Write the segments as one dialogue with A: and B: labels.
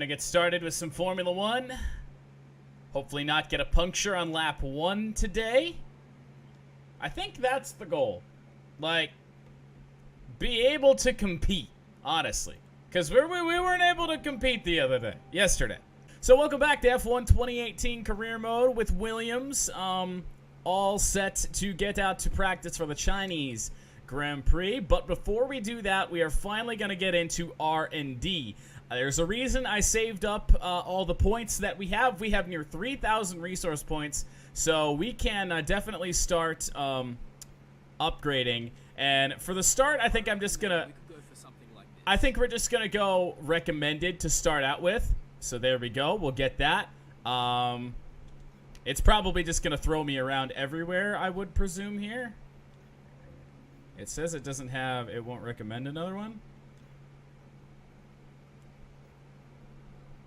A: gonna get started with some Formula One. Hopefully not get a puncture on lap 1 today. I think that's the goal. Like, be able to compete, honestly. Because we weren't able to compete yesterday. So welcome back to F1 2018 Career Mode with Williams. All set to get out to practice for the Chinese Grand Prix. But before we do that, we are finally going to get into R&D. There's a reason I saved up all the points that we have. We have near 3,000 resource points, so we can definitely start upgrading. And for the start, I think I'm just gonna. I think we're just gonna go recommended to start out with. So there we go. We'll get that. It's probably just gonna throw me around everywhere, I would presume here. It says it doesn't have. It won't recommend another one.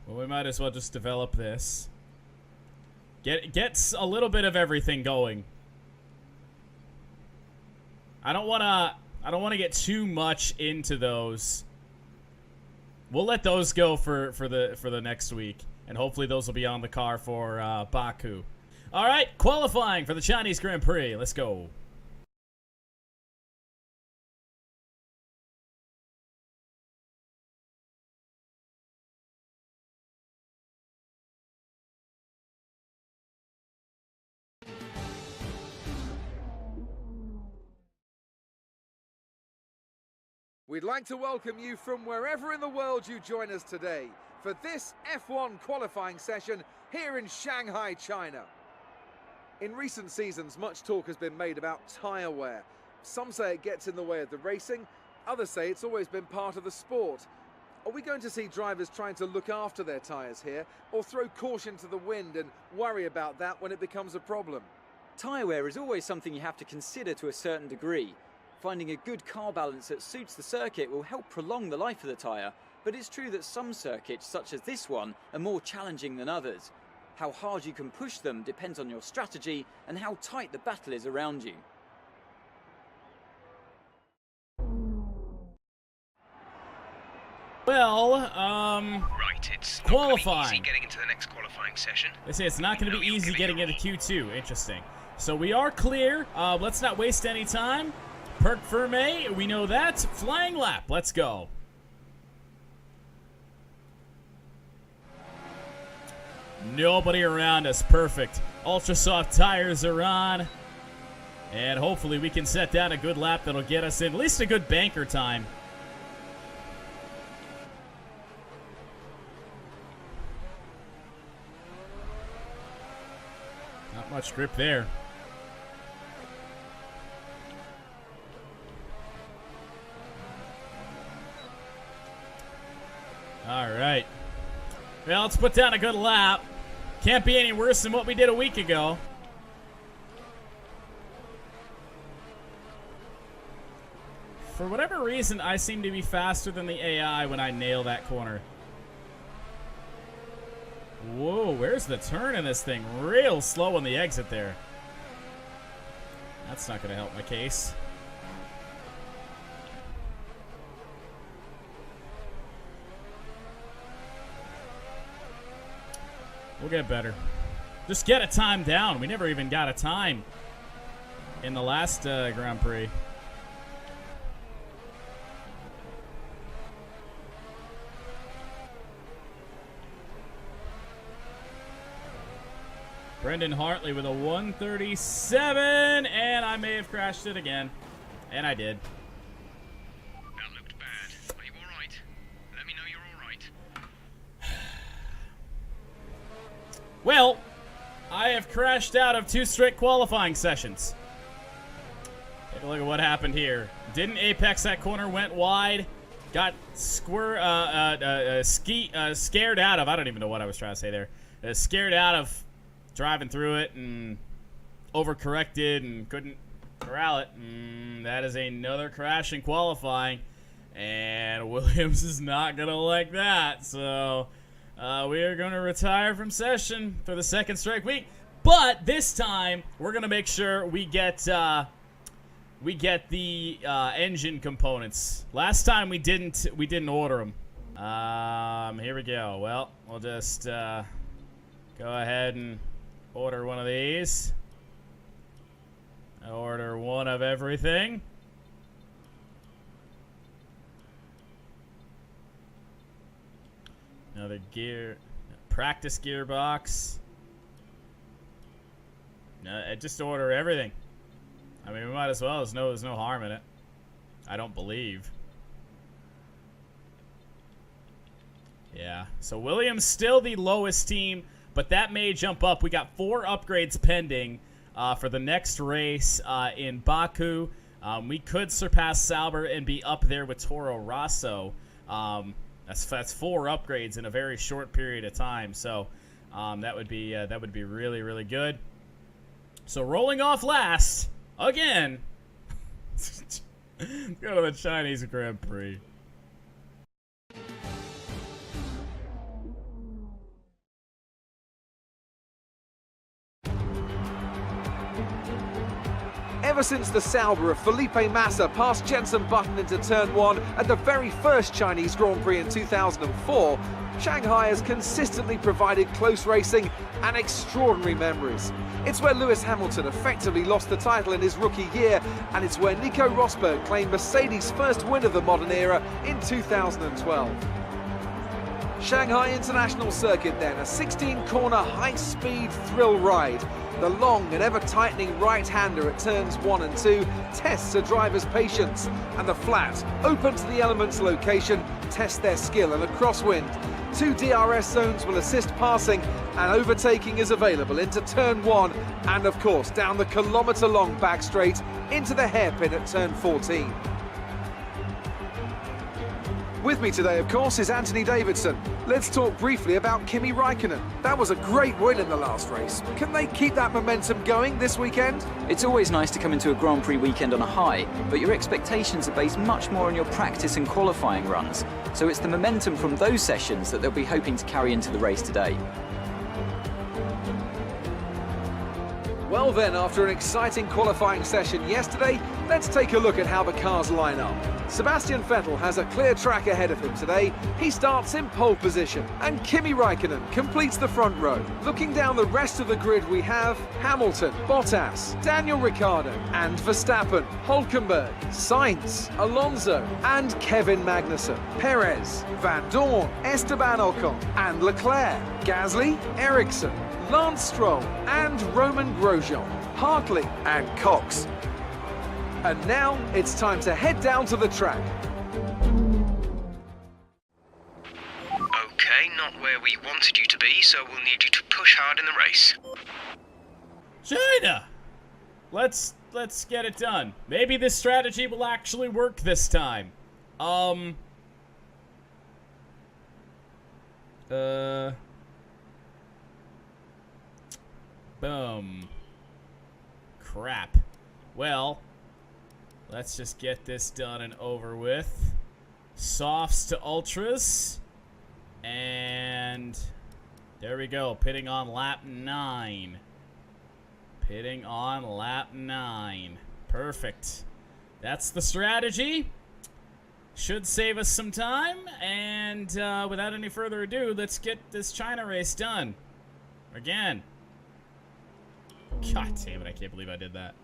A: Well, we might as well just develop this. Gets a little bit of everything going. I don't wanna get too much into those. We'll let those go for the next week, and hopefully those will be on the car for Baku. All right, qualifying for the Chinese Grand Prix. Let's go.
B: We'd like to welcome you from wherever in the world you join us today for this F1 qualifying session here in Shanghai, China. In recent seasons, much talk has been made about tyre wear. Some say it gets in the way of the racing, others say it's always been part of the sport. Are we going to see drivers trying to look after their tyres here, or throw caution to the wind and worry about that when it becomes a problem?
C: Tyre wear is always something you have to consider to a certain degree. Finding a good car balance that suits the circuit will help prolong the life of the tyre, but it's true that some circuits, such as this one, are more challenging than others. How hard you can push them depends on your strategy and how tight the battle is around you.
A: Well,
D: right, it's
A: qualifying.
D: Not gonna be easy getting into the next qualifying session.
A: They say it's not going to be easy getting into Q2. Interesting. So we are clear. Let's not waste any time. Perc Ferme, we know that. Flying lap, let's go. Nobody around us, perfect. Ultra soft tires are on. And hopefully we can set down a good lap that'll get us in at least a good banker time. Not much grip there. All right. Well, let's put down a good lap. Can't be any worse than what we did a week ago. For whatever reason, I seem to be faster than the AI when I nail that corner. Whoa, where's the turn in this thing? Real slow on the exit there. That's not going to help my case. We'll get better. Just get a time down. We never even got a time in the last Grand Prix. Brendan Hartley with a 137, and I may have crashed it again. And I did.
D: That looked bad. Are you alright? Let me know you're alright.
A: Well, I have crashed out of 2 straight qualifying sessions. Take a look at what happened here. Didn't apex that corner, went wide. Got scared out of, I don't even know what I was trying to say there. Scared out of driving through it and overcorrected and couldn't corral it. That is another crash in qualifying. And Williams is not going to like that. So we are going to retire from session for the 2nd straight week. But this time, we're going to make sure we get the engine components. Last time we didn't order them. Here we go. Well, we'll just go ahead and order one of these. Order one of everything. Another practice gearbox. No, just order everything. I mean, we might as well. There's no harm in it. I don't believe. Yeah. So Williams still the lowest team, but that may jump up. We got 4 upgrades pending for the next race in Baku. We could surpass Sauber and be up there with Toro Rosso. That's 4 upgrades in a very short period of time. So that would be really, really good. So rolling off last again. Let's go to the Chinese Grand Prix.
B: Ever since the Sauber of Felipe Massa passed Jenson Button into turn 1 at the very first Chinese Grand Prix in 2004, Shanghai has consistently provided close racing and extraordinary memories. It's where Lewis Hamilton effectively lost the title in his rookie year, and it's where Nico Rosberg claimed Mercedes' first win of the modern era in 2012. Shanghai International Circuit then, a 16-corner high-speed thrill ride. The long and ever-tightening right-hander at turns 1 and 2 tests a driver's patience, and the flat, open to the elements location tests their skill in a crosswind. 2 DRS zones will assist passing, and overtaking is available into turn 1 and, of course, down the kilometre-long back straight into the hairpin at turn 14. With me today, of course, is Anthony Davidson. Let's talk briefly about Kimi Raikkonen. That was a great win in the last race. Can they keep that momentum going this weekend?
C: It's always nice to come into a Grand Prix weekend on a high, but your expectations are based much more on your practice and qualifying runs. So it's the momentum from those sessions that they'll be hoping to carry into the race today.
B: Well then, after an exciting qualifying session yesterday, let's take a look at how the cars line up. Sebastian Vettel has a clear track ahead of him today. He starts in pole position, and Kimi Raikkonen completes the front row. Looking down the rest of the grid, we have Hamilton, Bottas, Daniel Ricciardo, and Verstappen, Hülkenberg, Sainz, Alonso, and Kevin Magnussen, Perez, Van Dorn, Esteban Ocon, and Leclerc, Gasly, Ericsson, Lance Stroll, and Roman Grosjean, Hartley, and Cox. And now it's time to head down to the track.
D: Okay, not where we wanted you to be, so we'll need you to push hard in the race.
A: China! Let's get it done. Maybe this strategy will actually work this time. Boom. Crap. Well, let's just get this done and over with. Softs to ultras. And there we go. Pitting on lap 9. Pitting on lap 9. Perfect. That's the strategy. Should save us some time. And without any further ado, let's get this China race done. Again. God damn it, I can't believe I did that.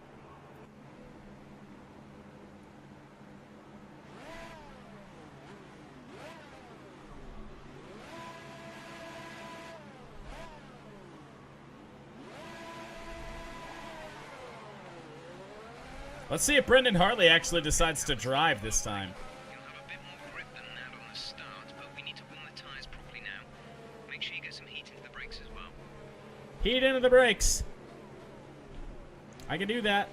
A: Let's see if Brendan Hartley actually decides to drive this time.
D: You'll have a bit more grip than that on the start, but we need to warm the tyres properly now. Make sure you get some heat into the brakes as well.
A: Heat into the brakes. I can do that.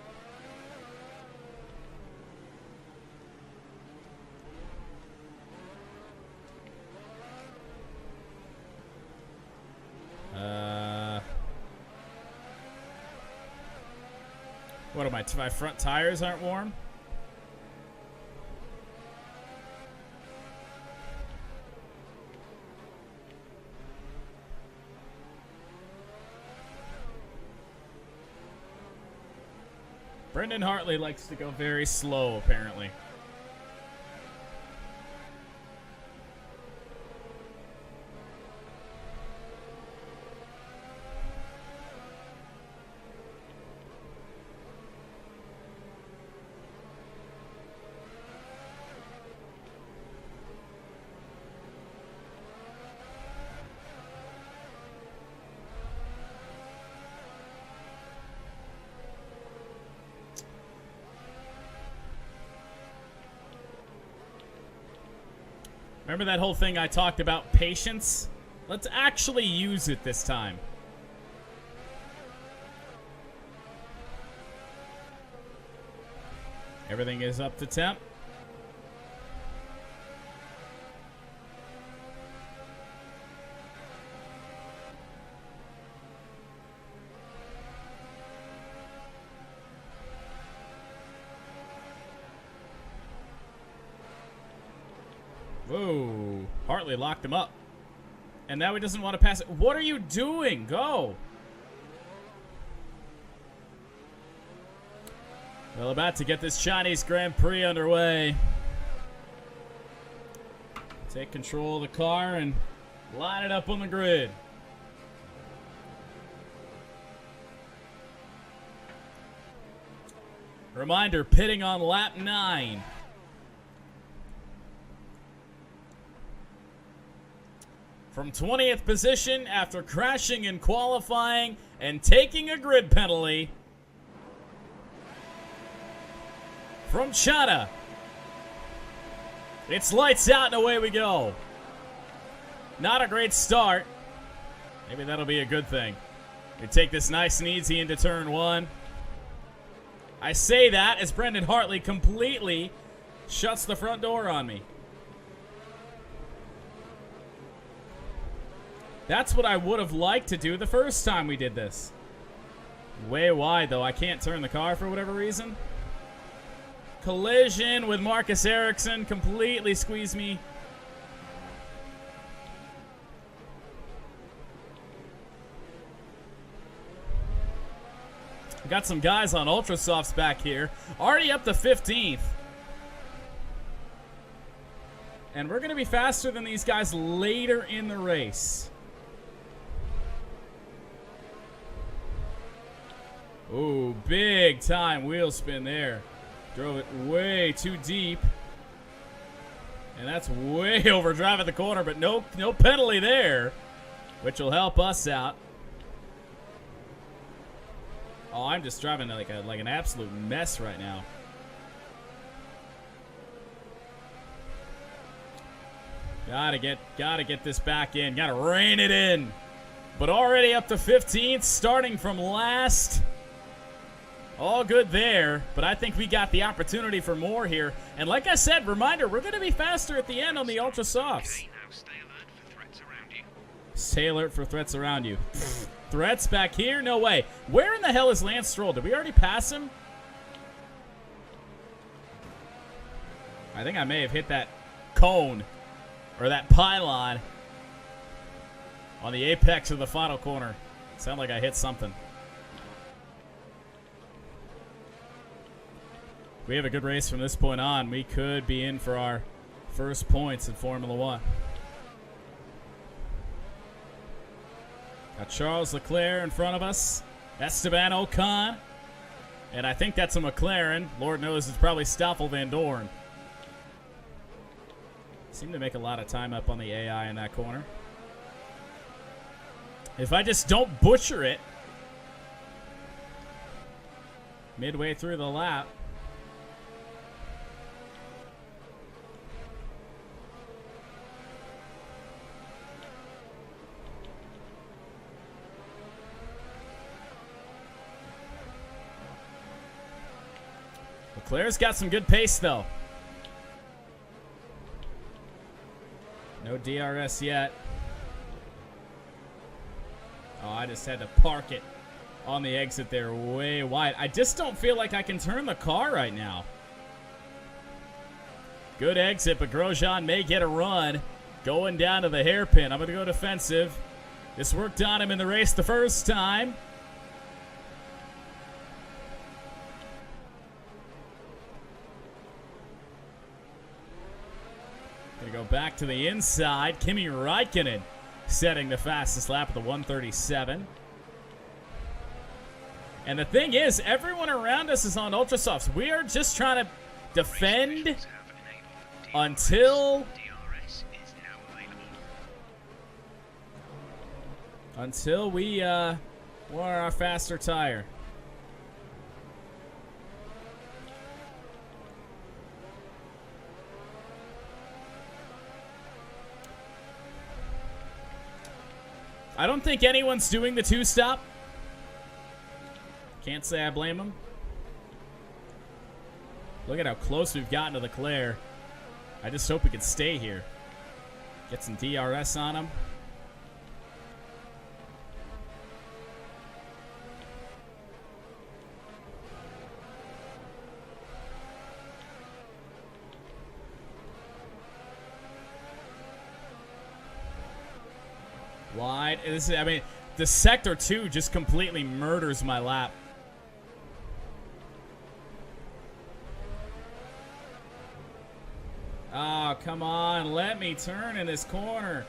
A: What am my front tires aren't warm? Brendan Hartley likes to go very slow, apparently. Remember that whole thing I talked about, patience? Let's actually use it this time. Everything is up to temp. Whoa. Hartley locked him up. And now he doesn't want to pass it. What are you doing? Go. Well, about to get this Chinese Grand Prix underway. Take control of the car and line it up on the grid. Reminder, pitting on lap 9. From 20th position after crashing in qualifying and taking a grid penalty. From China. It's lights out and away we go. Not a great start. Maybe that'll be a good thing. We take this nice and easy into turn 1. I say that as Brendan Hartley completely shuts the front door on me. That's what I would have liked to do the first time we did this. Way wide, though. I can't turn the car for whatever reason. Collision with Marcus Ericsson. Completely squeezed me. Got some guys on Ultrasofts back here. Already up to 15th. And we're going to be faster than these guys later in the race. Ooh, big time wheel spin there. Drove it way too deep. And that's way over driving the corner, but no penalty there, which will help us out. Oh, I'm just driving like an absolute mess right now. Gotta get this back in. Gotta rein it in. But already up to 15th, starting from last. All good there, but I think we got the opportunity for more here. And like I said, reminder, we're going to be faster at the end on the Ultra Softs.
D: Okay, now stay alert for threats around you.
A: Stay alert for threats around you. Threats back here? No way. Where in the hell is Lance Stroll? Did we already pass him? I think I may have hit that cone or that pylon on the apex of the final corner. Sound like I hit something. We have a good race from this point on. We could be in for our first points in Formula One. Got Charles Leclerc in front of us. Esteban Ocon. And I think that's a McLaren. Lord knows it's probably Stoffel Van Dorn. Seem to make a lot of time up on the AI in that corner. If I just don't butcher it midway through the lap. Leclerc's got some good pace, though. No DRS yet. Oh, I just had to park it on the exit there way wide. I just don't feel like I can turn the car right now. Good exit, but Grosjean may get a run going down to the hairpin. I'm going to go defensive. This worked on him in the race the first time. Go back to the inside. Kimi Räikkönen setting the fastest lap of the 137. And the thing is, everyone around us is on Ultrasofts. We are just trying to defend until we wear our faster tire. I don't think anyone's doing the two-stop. Can't say I blame them. Look at how close we've gotten to Leclerc. I just hope we can stay here. Get some DRS on him. Wide. This is, I mean, the sector 2 just completely murders my lap. Oh, come on. Let me turn in this corner.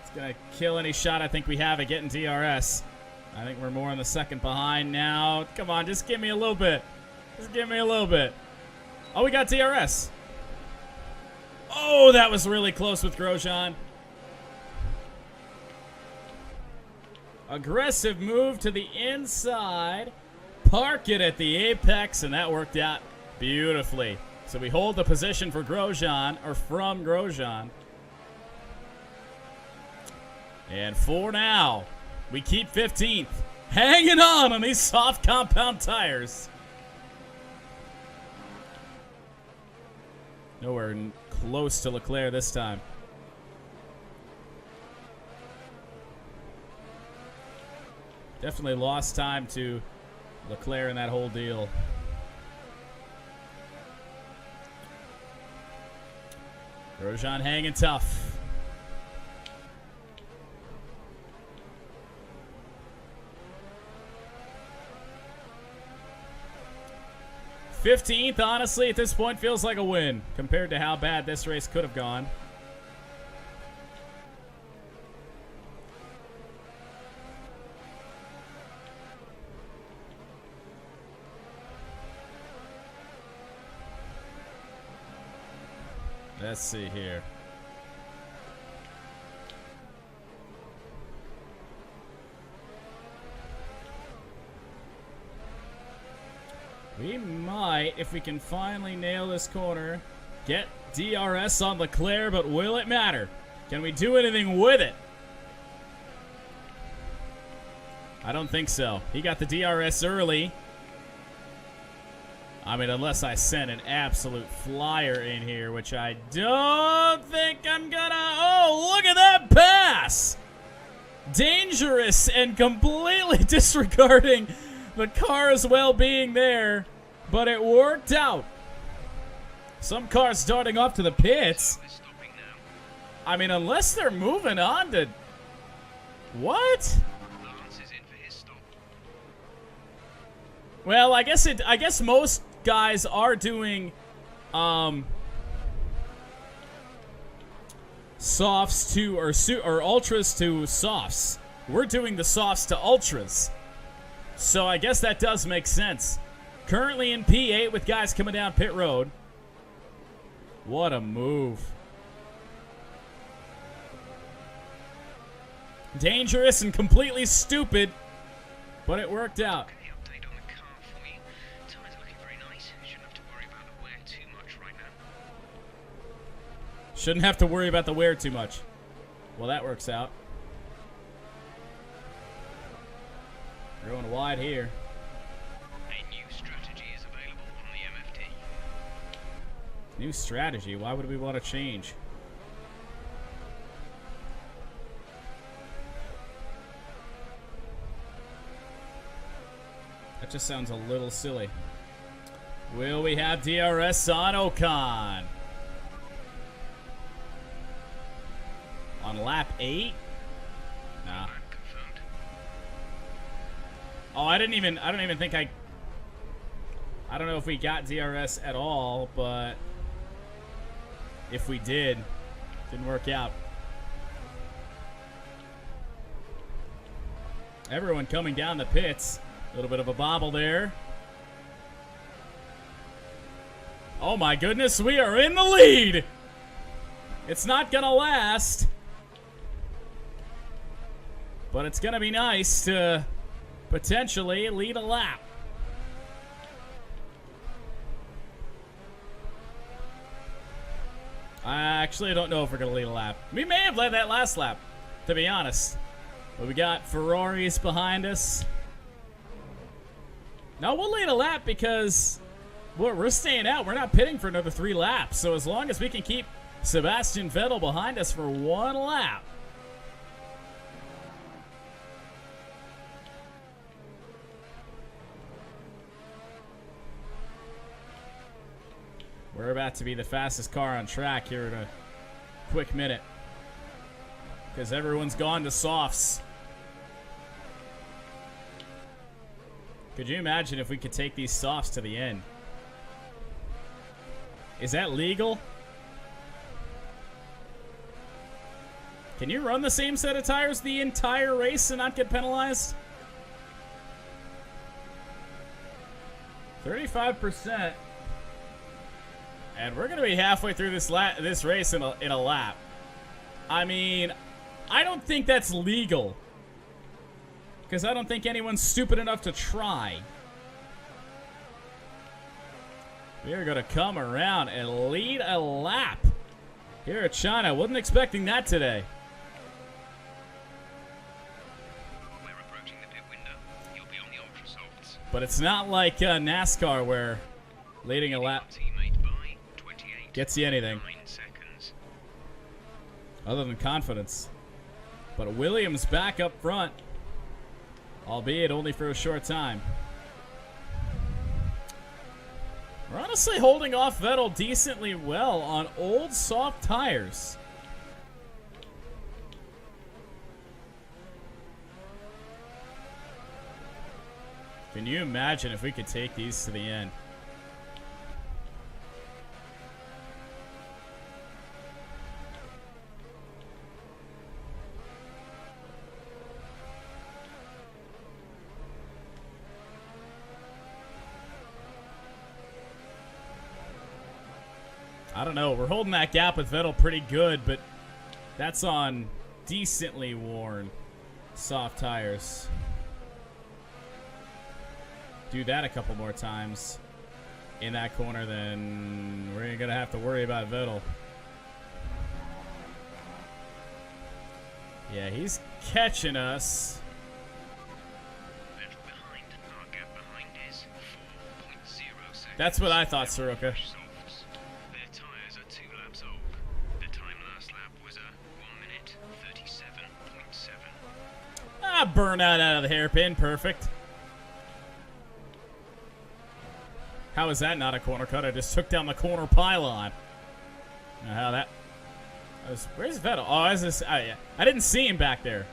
A: It's going to kill any shot I think we have at getting DRS. I think we're more on the second behind now. Come on, just give me a little bit. Just give me a little bit. Oh, we got DRS. Oh, that was really close with Grosjean. Aggressive move to the inside. Park it at the apex, and that worked out beautifully. So we hold the position for Grosjean, or from Grosjean. And for now, we keep 15th. Hanging on these soft compound tires. Nowhere close to Leclerc this time. Definitely lost time to Leclerc in that whole deal. Grosjean hanging tough. '15th, honestly, at this point feels like a win compared to how bad this race could have gone. Let's see here. We might, if we can finally nail this corner, get DRS on Leclerc, but will it matter? Can we do anything with it? I don't think so. He got the DRS early. I mean, unless I send an absolute flyer in here, which I don't think I'm gonna. Oh, look at that pass! Dangerous and completely disregarding the car's well-being there, but it worked out. Some cars starting off to the pits. I mean, unless they're moving on to. What? Well, I guess most guys are doing softs to or ultras to softs. We're doing the softs to ultras. So I guess that does make sense. Currently in P8 with guys coming down pit road. What a move. Dangerous and completely stupid, but it worked out. Shouldn't have to worry about the wear too much. Well, that works out. Going wide here.
D: A new strategy is available on the MFT.
A: New strategy? Why would we want to change? That just sounds a little silly. Will we have DRS on Ocon? On lap 8? Nah. Oh, I don't even think I don't know if we got DRS at all, but if we did, didn't work out. Everyone coming down the pits. A little bit of a bobble there. Oh my goodness, we are in the lead! It's not gonna last. But it's gonna be nice to potentially lead a lap. I actually don't know if we're gonna lead a lap. We may have led that last lap, to be honest. But we got Ferraris behind us. Now we'll lead a lap because we're staying out. We're not pitting for another 3 laps. So as long as we can keep Sebastian Vettel behind us for 1 lap. We're about to be the fastest car on track here in a quick minute. Because everyone's gone to softs. Could you imagine if we could take these softs to the end? Is that legal? Can you run the same set of tires the entire race and not get penalized? 35%. And we're going to be halfway through this race in a lap. I mean, I don't think that's legal. Because I don't think anyone's stupid enough to try. We are going to come around and lead a lap here at China. Wasn't expecting that today.
D: We're approaching the pit window. You'll be on the ultra softs.
A: But it's not like NASCAR where leading a lap
D: Teammate by 28.
A: gets you anything
D: 9 seconds.
A: other than confidence. But Williams back up front, albeit only for a short time. We're honestly holding off Vettel decently well on old soft tires. Can you imagine if we could take these to the end? I don't know. We're holding that gap with Vettel pretty good, but that's on decently worn soft tires. Do that a couple more times in that corner, then we're going to have to worry about Vettel. Yeah, he's catching us.
D: Vettel behind. Our gap behind is 4.0 seconds.
A: That's what I thought, Soroka.
D: Softs. Their tyres are 2 laps old. The time last lap was a 1 minute 37.7.
A: Ah, burnout out of the hairpin. Perfect. How is that not a corner cut? I just took down the corner pylon. Now how that... where's Vettel? Oh, is this... Oh, yeah. I didn't see him back there.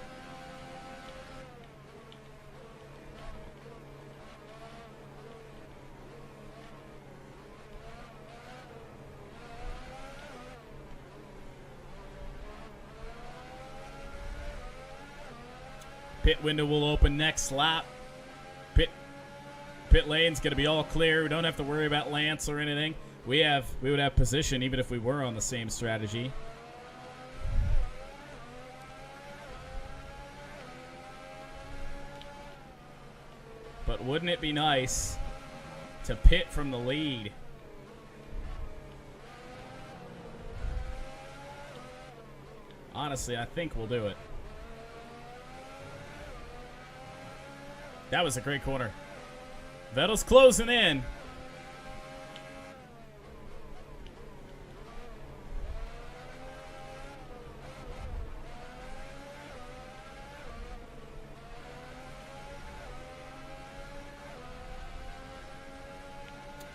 A: Pit window will open next lap. Pit lane's going to be all clear. We don't have to worry about Lance or anything. We would have position even if we were on the same strategy. But wouldn't it be nice to pit from the lead? Honestly, I think we'll do it. That was a great corner. Vettel's closing in.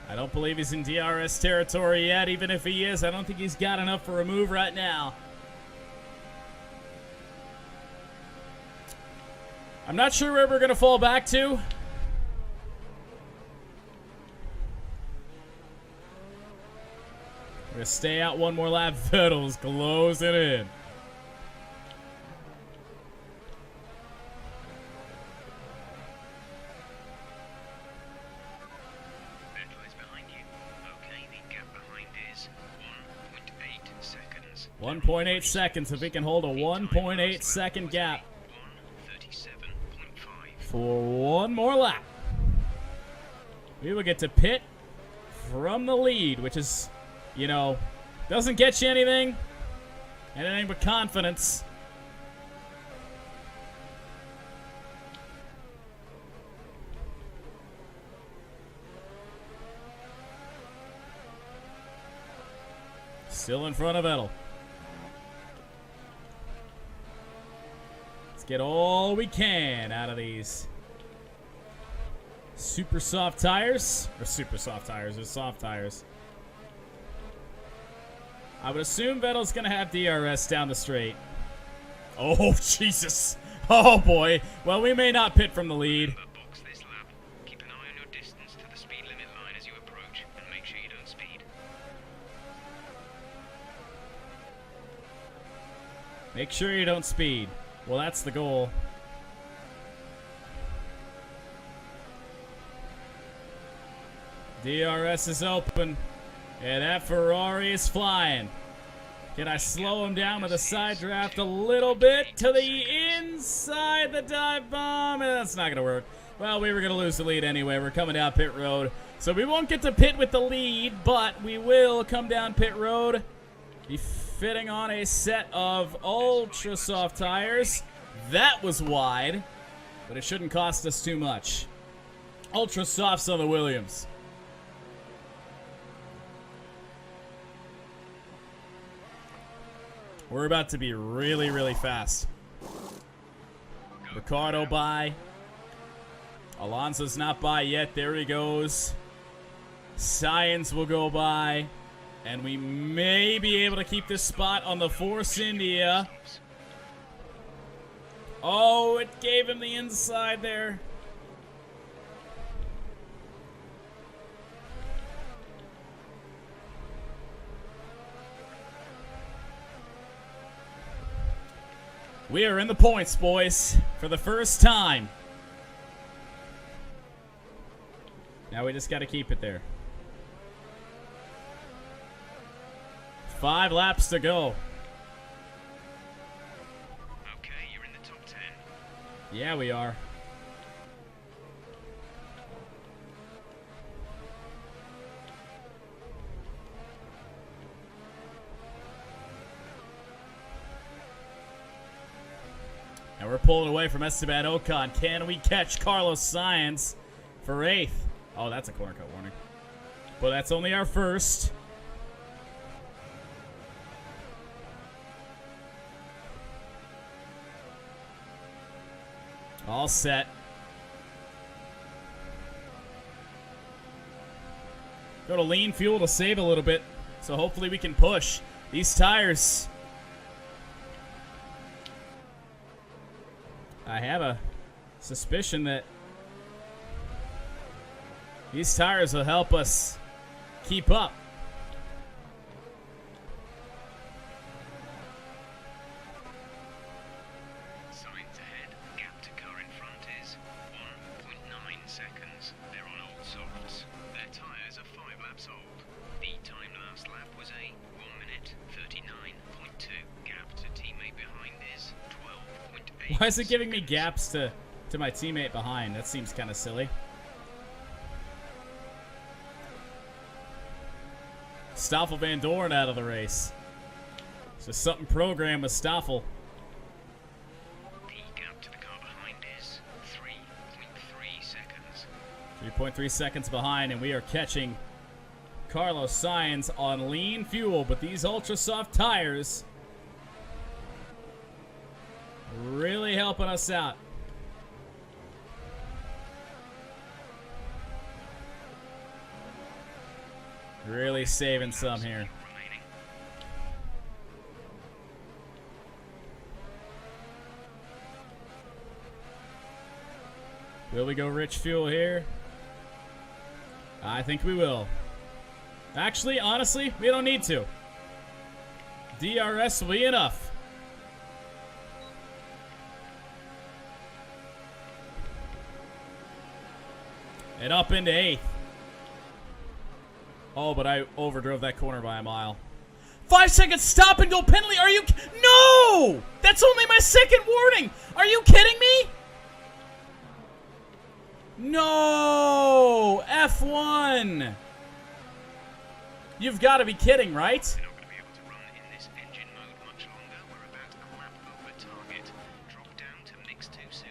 A: I don't believe he's in DRS territory yet. Even if he is, I don't think he's got enough for a move right now. I'm not sure where we're going to fall back to. We're going to stay out one more lap. Vettel's closing in.
D: Vettel is behind you. Okay, the gap behind is 1.8 seconds.
A: 1.8 seconds. If we can hold a 1.8 second gap
D: 1:37.5.
A: for one more lap, we will get to pit from the lead, which is, you know, doesn't get you anything but confidence. Still in front of Vettel. Let's get all we can out of these super soft tires. Or super soft tires, or soft tires. I would assume Vettel's going to have DRS down the straight. Oh, Jesus. Oh, boy. Well, we may not pit from the lead.
D: Box this lap. Keep an eye on your distance to the speed limit line as you approach, and make sure you don't speed.
A: Make sure you don't speed. Well, that's the goal. DRS is open. And that Ferrari is flying. Can I slow him down with a side draft a little bit to the inside the dive bomb? And that's not going to work. Well, we were going to lose the lead anyway. We're coming down pit road. So we won't get to pit with the lead, but we will come down pit road. Be fitting on a set of ultra soft tires. That was wide, but it shouldn't cost us too much. Ultra softs on the Williams. We're about to be really, really fast. Ricardo by. Alonso's not by yet. There he goes. Sainz will go by. And we may be able to keep this spot on the Force India. Oh, it gave him the inside there. We are in the points, boys, for the first time. Now we just got to keep it there. 5 laps to go.
D: Okay, you're in the top 10.
A: Yeah, we are. And we're pulling away from Esteban Ocon. Can we catch Carlos Sainz for 8th? Oh, that's a corner cut warning. But that's only our first. All set. Go to lean fuel to save a little bit. So hopefully we can push. These tires. I have a suspicion that these tires will help us keep up.
D: Signs ahead. Gap to car in front is 1.9 seconds. They're on old softs. Their tyres are 5 laps old. The time last lap was a 1 minute 39.2. Gap to teammate behind is 12.8.
A: Why is it giving me gaps to my teammate behind? That seems kind of silly. Stoffel Van Dorn out of the race. So something programmed with Stoffel.
D: The gap to the car behind is 3.3 seconds.
A: 3.3 seconds behind, and we are catching Carlos Sainz on lean fuel, but these ultra soft tires really helping us out. Really saving some here.
D: Remaining.
A: Will we go rich fuel here? I think we will. Actually, honestly, we don't need to. DRS will be enough. And up into 8th. Oh, but I overdrove that corner by a mile. 5 seconds stop and go penalty. Are you? No! That's only my second warning. Are you kidding me? No! F1. You've got to be kidding, right?
D: We're not going to be able to run in this engine mode much longer. We're about to lap over target. Drop down to mix too soon.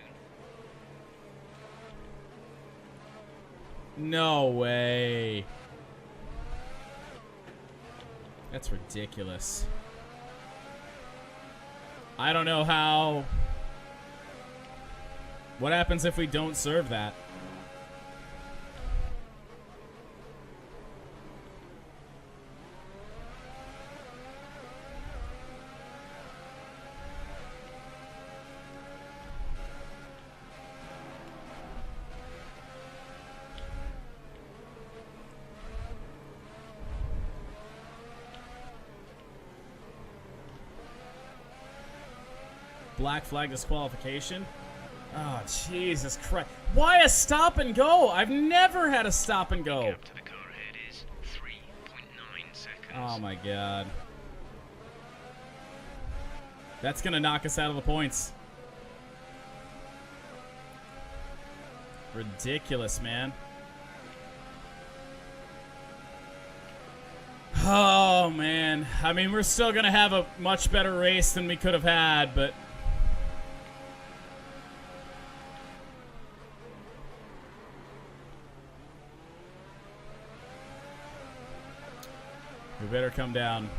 A: No way. That's ridiculous. I don't know how... What happens if we don't serve that? Black flag disqualification. Oh, Jesus Christ. Why a stop and go? I've never had a stop and go.
D: Gap to the car ahead is 3.9 seconds.
A: Oh, my God. That's going to knock us out of the points. Ridiculous, man. Oh, man. I mean, we're still going to have a much better race than we could have had, but... We better come down.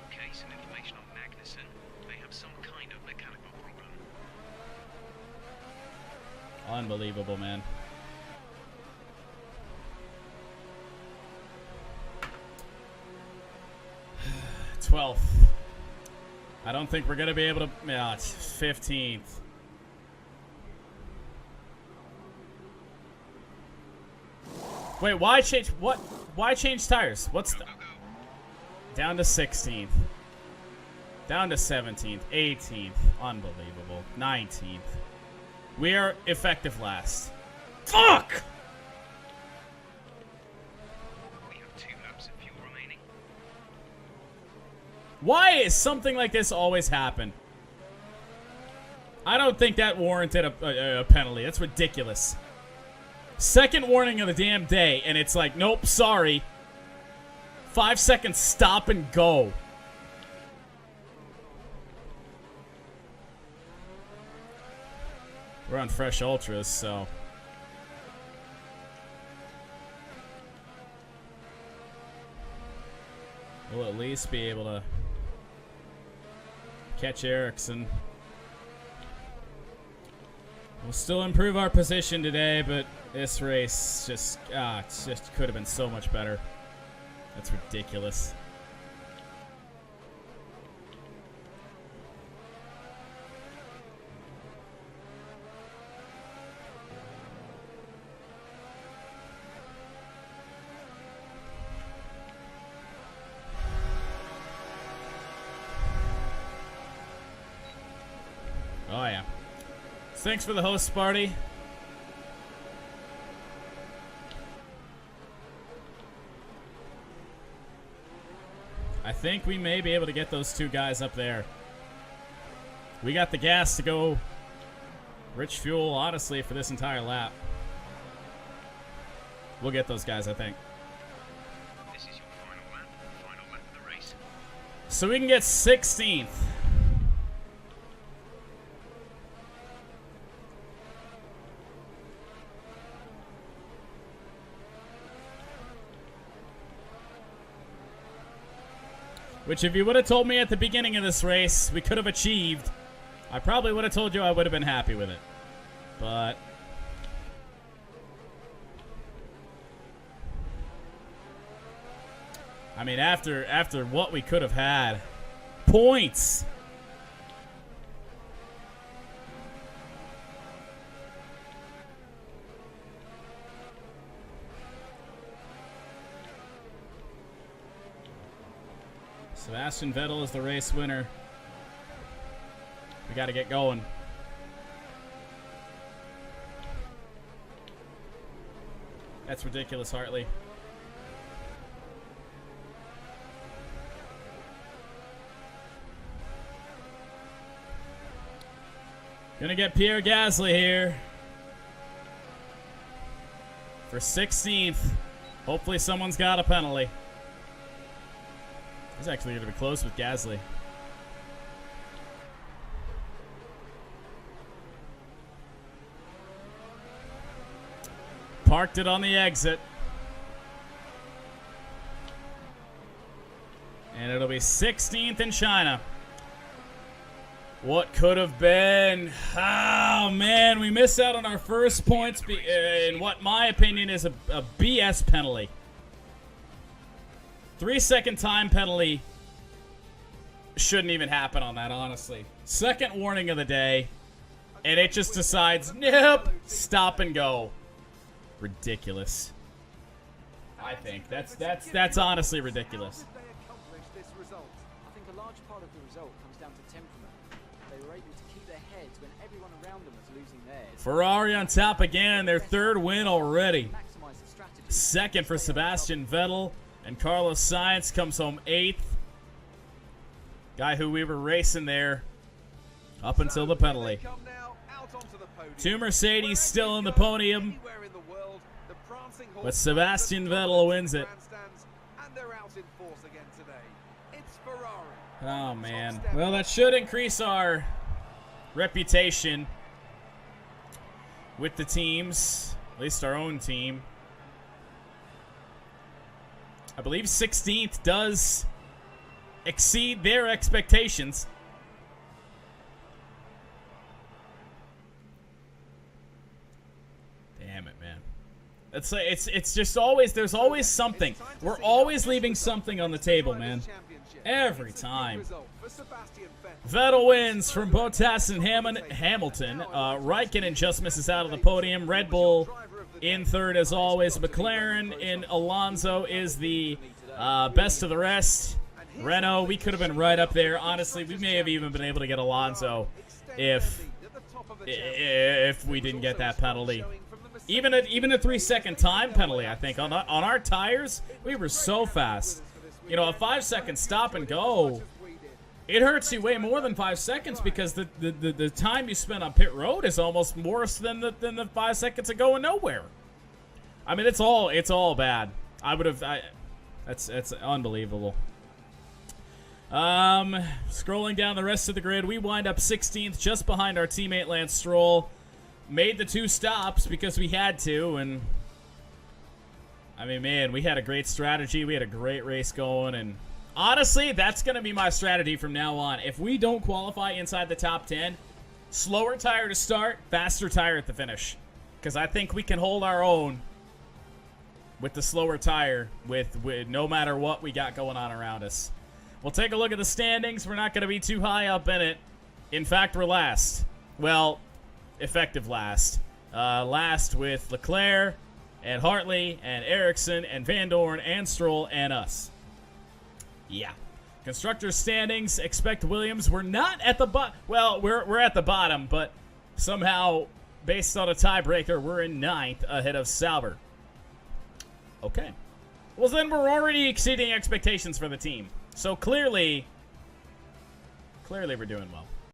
D: Okay, some information on Magnussen. They have some kind of mechanical problem.
A: Unbelievable, man. '12th. I don't think we're gonna be able to. Yeah, it's 15th. Wait, why change? What? Why change tires? What's the? Down to 16th. Down to 17th. 18th. Unbelievable. 19th. We are effective last. Fuck!
D: We have 2 laps of fuel remaining.
A: Why is something like this always happen? I don't think that warranted a penalty. That's ridiculous. Second warning of the damn day, and it's like, nope, sorry. 5 seconds stop and go. We're on fresh ultras, so... We'll at least be able to catch Ericsson. We'll still improve our position today, but this race just could have been so much better. That's ridiculous. Oh, yeah. Thanks for the host, Sparty. I think we may be able to get those 2 guys up there. We got the gas to go rich fuel, honestly, for this entire lap. We'll get those guys, I think.
D: This is your final lap of the race.
A: So we can get 16th. Which, if you would have told me at the beginning of this race we could have achieved, I probably would have told you I would have been happy with it. But... I mean, after what we could have had. Points! Sebastian Vettel is the race winner. We got to get going. That's ridiculous, Hartley. Gonna get Pierre Gasly here for 16th. Hopefully someone's got a penalty. He's actually going to be close with Gasly. Parked it on the exit. And it'll be 16th in China. What could have been? Oh, man, we missed out on our first points in what my opinion is a BS penalty. 3-second time penalty shouldn't even happen on that, honestly. Second warning of the day, and it just decides, nope, stop and go. Ridiculous. I think that's honestly ridiculous.
C: I think a large part of the result comes down to temperament. They were able to keep their heads when everyone around them was losing theirs.
A: Ferrari on top again, their third win already.
C: Maximize the strategy.
A: Second for Sebastian Vettel, and Carlos Sainz comes home 8th. Guy who we were racing there up until the penalty. 2 Mercedes still in the podium, but Sebastian Vettel wins it. Oh, man. Well, that should increase our reputation with the teams, at least our own team. I believe 16th does exceed their expectations. Damn it, man. It's just always, there's always something. We're always leaving something on the table, man. Every time. Vettel wins from Bottas and Hamilton. Raikkonen just misses out of the podium. Red Bull in third as always. McLaren in Alonso is the best of the rest. Renault, we could have been right up there. Honestly, we may have even been able to get Alonso if we didn't get that penalty. Even a 3-second time penalty, I think. On our tires, we were so fast. You know, a 5-second stop and go, it hurts you way more than 5 seconds because the time you spend on pit road is almost worse than the 5 seconds of going nowhere. I mean, it's all bad. That's unbelievable. Scrolling down the rest of the grid, we wind up 16th, just behind our teammate Lance Stroll. Made the 2 stops because we had to, and I mean, man, we had a great strategy. We had a great race going, and honestly, that's going to be my strategy from now on. If we don't qualify inside the top 10, slower tire to start, faster tire at the finish. Because I think we can hold our own with the slower tire with no matter what we got going on around us. We'll take a look at the standings. We're not going to be too high up in it. In fact, we're last. Well, effective last. Last with Leclerc and Hartley and Ericsson and Van Dorn and Stroll and us. Yeah. Constructors standings, expect Williams. We're not at the bottom. Well, we're at the bottom, but somehow, based on a tiebreaker, we're in 9th ahead of Sauber. Okay. Well, then we're already exceeding expectations for the team. So clearly we're doing well.